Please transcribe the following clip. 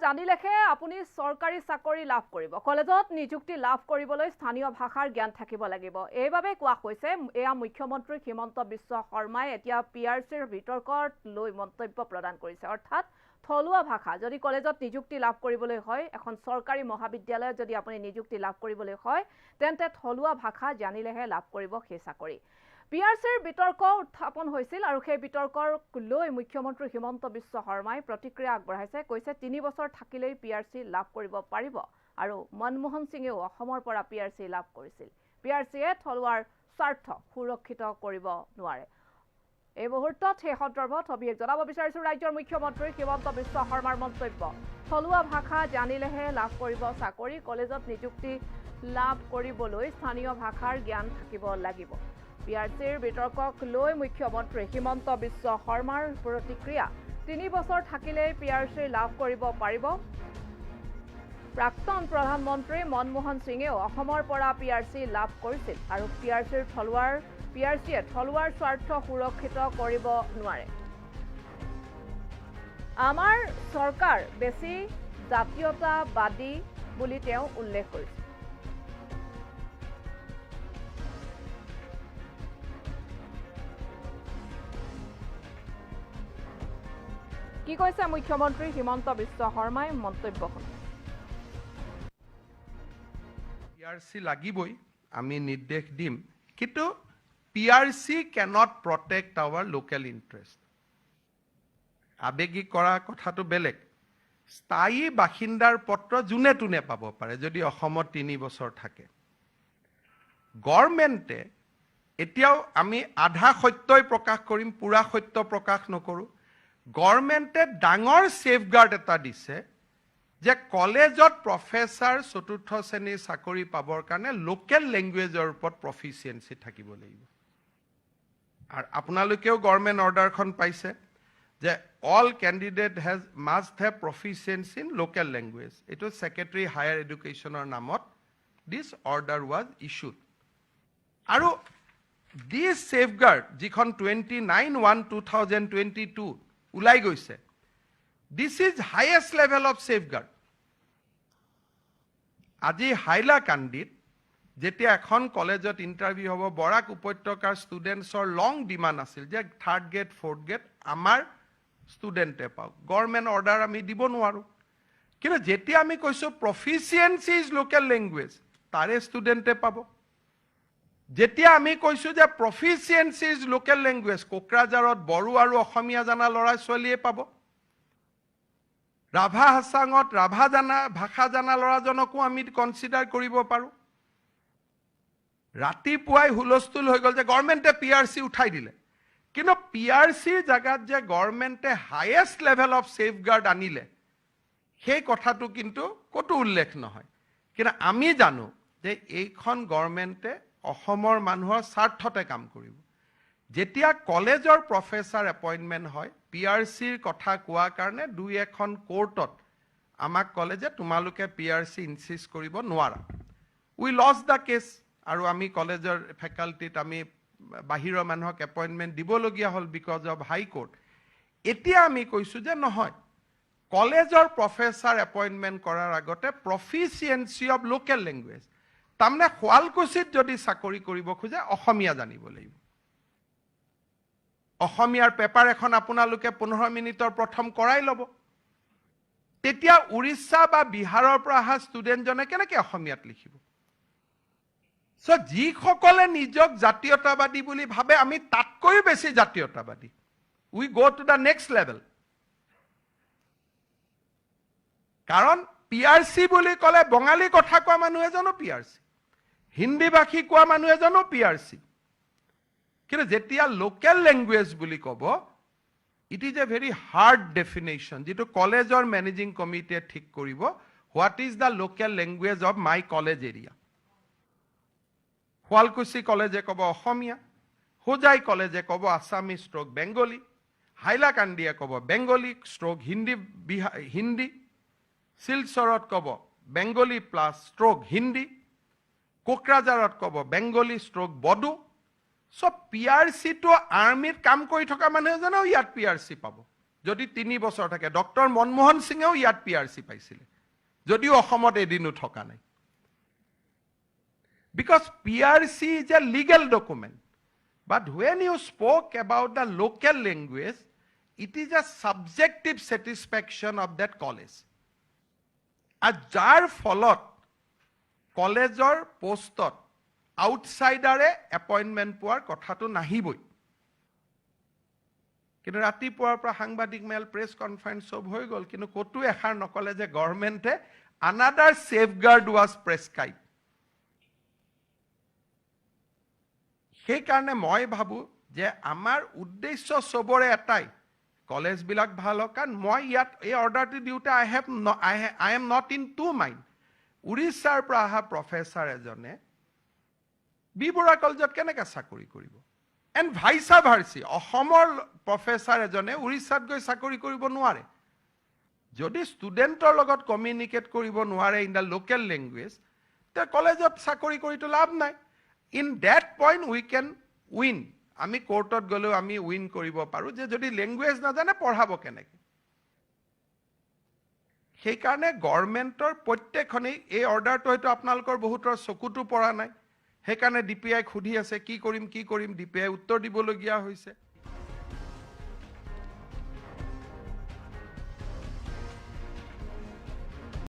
জানিলেহে আপুনি চৰকাৰী চাকৰি লাভ কৰিব কলেজত নিযুক্তি লাভ কৰিবলৈ স্থানীয় ভাষাৰ জ্ঞান থাকিব লাগিব এইভাবে কোৱা হৈছে এয়া মুখ্যমন্ত্ৰী হিমন্ত বিশ্ব শৰ্মাই এতিয়া পিআৰচিৰ বিতৰ্কত লৈ মন্তব্য প্ৰদান কৰিছে অৰ্থাৎ থলুৱা ভাষা যদি কলেজত নিযুক্তি লাভ কৰিবলৈ হয় এখন চৰকাৰী মহাবিদ্যালয়ত যদি আপুনি নিযুক্তি লাভ কৰিবলৈ হয় তেন্তে থলুৱা ভাষা জানিলেহে লাভ কৰিব সেই চাকৰি পিআৰচিৰ বিতৰ্ক উত্থাপন হৈছিল আৰু সেই বিতৰ্কৰ লৈ মুখ্যমন্ত্ৰী হিমন্ত বিশ্ব শৰ্মাই প্ৰতিক্ৰিয়া আগবঢ়াইছে কৈছে 3 বছৰ থাকিলেই পিআৰচি লাভ কৰিব পাৰিব আৰু মনমোহন সিঙেও অসমৰ পৰা পিআৰচি লাভ কৰিছিল পিআৰচিয়ে থলুৱাৰ স্বাৰ্থ সুৰক্ষিত কৰিব নোৱাৰে এই মুহূৰ্তত সেই সন্দৰ্ভত অভিযোগ জনাব বিচাৰিছো ৰাজ্যৰ মুখ্যমন্ত্ৰী হিমন্ত বিশ্ব শৰ্মাৰ মন্তব্য থলুৱা ভাষা জানিলেহে লাভ কৰিব চাকৰি কলেজত নিযুক্তি লাভ কৰিবলৈ স্থানীয় ভাষাৰ জ্ঞান থাকিব লাগিব পিআৰচিৰ বিতৰ্কক লৈ মুখ্যমন্ত্ৰী হিমন্ত বিশ্ব শৰ্মাৰ প্ৰতিক্ৰিয়া 3 বছৰ থাকিলেই পিআৰচি লাভ কৰিব পাৰিব প্ৰাক্তন প্ৰধানমন্ত্ৰী মনমোহন সিঙেও অসমৰ পৰা পিআৰচি লাভ কৰিছিল আৰু পিআৰচিয়ে থলুৱাৰ স্বাৰ্থ সুৰক্ষিত কৰিব নোৱাৰে আমাৰ চৰকাৰ বেছি জাতীয়তাবাদী বুলি তেওঁ উল্লেখ কৰিছে কি কৈছে মুখ্যমন্ত্ৰী হিমন্ত বিশ্ব শৰ্মাই মন্তব্যখন পিআৰচি লাগিবই আমি নিৰ্দেশ দিম কিন্তু PRC cannot protect our local interest আবেগিক কৰা কথাটো বেলেগ স্থায়ী বাসিন্দাৰ পত্ৰ জুনে তুনে পাব পাৰে যদি অসমত 3 বছৰ থাকে গভৰ্ণমেণ্টে এতিয়াও আমি আধা সত্যই প্ৰকাশ কৰিম পুৰা সত্য প্ৰকাশ নকৰো গভৰ্ণমেণ্টে ডাঙৰ সেফগাৰ্ড এটা দিছে যে কলেজত প্ৰফেসৰ চতুৰ্থ শ্ৰেণীৰ চাকৰি পাবৰ কাৰণে লোকেল ল্যাঙ্গুৱেজৰ ওপৰত প্ৰফিচিয়েন্সি থাকিব লাগিব আৰু আপোনালোকেও গভৰ্ণমেণ্ট অৰ্ডাৰখন পাইছে যে all candidate must have proficiency in local language it was secretary higher educationৰ নামত this order was issued আৰু this safeguard যিখন 29/1/2022 উলাই গৈছে this is highest level of safeguard আজি হাইলাকান্দিত যেতিয়া এখন কলেজত ইন্টাৰভিউ হ'ব বৰাক উপত্যকাৰ ষ্টুডেন্টছৰ লং ডিমান্ড আছিল যে 3rd গ্ৰেড 4th গ্ৰেড আমাৰ ষ্টুডেন্টে পাওক গভৰ্ণমেণ্ট অৰ্ডাৰ আমি দিব নোৱাৰো কিন্তু যেতিয়া আমি কৈছো প্ৰফিচিয়েন্সি ইজ লোকেল ল্যাঙ্গুৱেজ তাৰে ষ্টুডেন্টে পাব যেতিয়া আমি কৈছো যে প্ৰফিচিয়েন্সি ইজ লোকেল ল্যাঙ্গুৱেজ কোকৰাঝাৰত বড়ো আৰু অসমীয়া জানা ল'ৰা ছোৱালীয়ে পাব ৰাভা হাছাঙত ৰাভা জানা ভাষা জানা ল'ৰাজনকো আমি কনসিডাৰ কৰিব পাৰো ৰাতিপুৱাই হুলস্থুল হৈ গল যে গভৰ্ণমেণ্টে পিআৰচি উঠাই দিলে কিন্তু পিআৰচিৰ জায়গাত যে গভৰ্ণমেণ্টে হাইয়েষ্ট লেভেল অফ সেফগাৰ্ড আনিলে সেই কথাটো কিন্তু কতো উল্লেখ নহয় কিন্তু আমি জানো যে এইখন গভৰ্ণমেণ্টে অসমৰ মানুহৰ স্বাৰ্থতে কাম কৰিব যেতিয়া কলেজৰ প্ৰফেসৰ এপইন্টমেন্ট হয় পিআৰচিৰ কথা কোৱা কাৰণে দুই এখন কোৰ্টত আমাক কলেজে তোমালোকে পিআৰচি ইনসিষ্ট কৰিব নোৱাৰা উই লষ্ট দা কেছ আৰু আমি কলেজৰ ফেকাল্টিত আমি বাহিৰৰ মানুহক এপইন্টমেন্ট দিবলগীয়া হল বিকজ অফ হাই কোৰ্ট এতিয়া আমি কৈছো যে নহয় কলেজৰ প্ৰফেসৰ এপইন্টমেন্ট কৰাৰ আগতে প্ৰফিচিয়েন্সি অফ লোকেল ল্যাঙ্গুৱেজ তামনে শুৱালকুছিত যদি চাকৰি কৰিব খোজে অসমীয়া জানিব লাগিব অসমীয়াৰ পেপাৰ এখন আপোনালোকে 15 মিনিটৰ প্ৰথম কৰাই ল'ব তেতিয়া উৰিষ্যা বা বিহাৰৰ পৰা অহা ষ্টুডেন্টজনে কেনেকৈ অসমীয়াত লিখিব সো যিসকলে নিজক জাতীয়তাবাদী বুলি ভাবে আমি তাতকৈ বেছি জাতীয়তাবাদী we go to the next level কাৰণ পিআৰচি বুলি ক'লে বঙালী কথা কোৱা মানুহ এজনো পিআৰচি হিন্দী ভাষী কোৱা মানুহ এজনো পিআৰচি কিন্তু যেতিয়া লোকেল ল্যাঙ্গুৱেজ বুলি ক'ব it is a very hard definition যেটো কলেজৰ মেনেজিং কমিটিয়ে ঠিক কৰিব what is the local language of my college area Sualkuchi কলেজে ক'ব অসমীয়া হোজাই কলেজে ক'ব আসামী ষ্ট্ৰোক বেংগলী হাইলাকান্দিয়ে ক'ব বেংগলী ষ্ট্ৰোক হিন্দী শিলচৰত ক'ব বেংগলী প্লাস ষ্ট্ৰোক হিন্দী কোকৰাঝাৰত ক'ব বেংগলী ষ্ট্ৰোক বড়ো সব পিআৰচি তো আৰ্মিত কাম কৰি থকা মানুহ জানো ইয়াত পিআৰচি পাব যদি 3 বছৰ থাকে ডক্টৰ মনমোহন সিঙেও ইয়াত PRC পাইছিলে যদিও অসমত এদিনো থকা নাই because PRC is a legal document but when you spoke about the local language it is a subjective satisfaction of that college and jar ফলত কলেজৰ পোষ্টত আউটসাইডাৰে এপইন্টমেন্ট পোৱাৰ কথাটো নাহিবই কিন্তু ৰাতিপুৱাৰ পৰা সাংবাদিক মেল প্ৰেছ কনফাৰেন্স সব হৈ গল কিন্তু কতো এখাৰ নকলে যে গভৰ্ণমেণ্টে another safeguard was prescribed সেই কাৰণে মই ভাবো যে আমাৰ উদ্দেশ্য সবৰে এটাই কলেজ বিলাক ভাল হক কাৰণ মই ইয়াত এই অৰ্ডাৰটো দিউতে I am not in two mind উৰিষ্যাৰ পৰা অহা প্ৰফেসৰ এজনে বিবৰা কলেজত কেনেকৈ চাকৰি কৰিব এণ্ড ভাইসা ভাৰ্সি অসমৰ প্ৰফেসৰ এজনে উৰিষ্যাত গৈ চাকৰি কৰিব নোৱাৰে যদি ষ্টুডেন্টৰ লগত কমিউনিকেট কৰিব নোৱাৰে ইন দা লোকেল ল্যাঙ্গুৱেজ তে কলেজত চাকৰি কৰিটো লাভ নাই in that point we can win আমি কোৰ্টত গলেও আমি উইন কৰিব পাৰো যে যদি ল্যাঙ্গুৱেজ নাজানে পঢ়াব কেনেকৈ সেই কাৰণে গভৰ্ণমেণ্টৰ প্ৰত্যেকখনেই এই অৰ্ডাৰটো হয়তো আপোনালোকৰ বহুতৰ চকুটো পৰা নাই সেই কাৰণে DPI খুধি আছে কি কৰিম DPI উত্তৰ দিবলগীয়া হৈছে